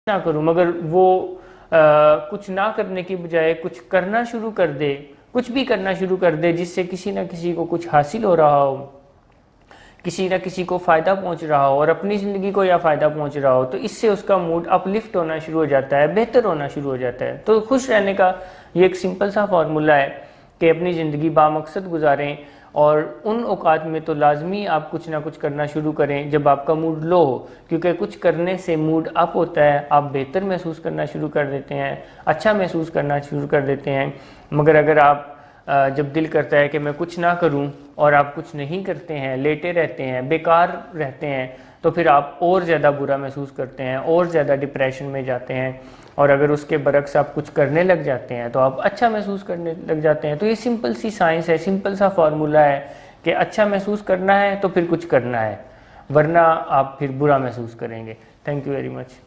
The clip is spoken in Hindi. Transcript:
ना करूं, मगर वो कुछ ना करने की बजाय कुछ करना शुरू कर दे, कुछ भी करना शुरू कर दे जिससे किसी ना किसी को कुछ हासिल हो रहा हो, किसी ना किसी को फ़ायदा पहुंच रहा हो और अपनी ज़िंदगी को या फ़ायदा पहुंच रहा हो, तो इससे उसका मूड अपलिफ्ट होना शुरू हो जाता है, बेहतर होना शुरू हो जाता है। तो खुश रहने का ये एक सिंपल सा फार्मूला है कि अपनी ज़िंदगी बामकसद गुजारें, और उन औकात में तो लाजमी आप कुछ ना कुछ करना शुरू करें जब आपका मूड लो हो, क्योंकि कुछ करने से मूड अप होता है, आप बेहतर महसूस करना शुरू कर देते हैं, अच्छा महसूस करना शुरू कर देते हैं। मगर अगर आप जब दिल करता है कि मैं कुछ ना करूं और आप कुछ नहीं करते हैं, लेटे रहते हैं, बेकार रहते हैं, तो फिर आप और ज़्यादा बुरा महसूस करते हैं, और ज़्यादा डिप्रेशन में जाते हैं। और अगर उसके बरक्स आप कुछ करने लग जाते हैं तो आप अच्छा महसूस करने लग जाते हैं। तो ये सिंपल सी साइंस है, सिंपल सा फार्मूला है कि अच्छा महसूस करना है तो फिर कुछ करना है, वरना आप फिर बुरा महसूस करेंगे। Thank you very much.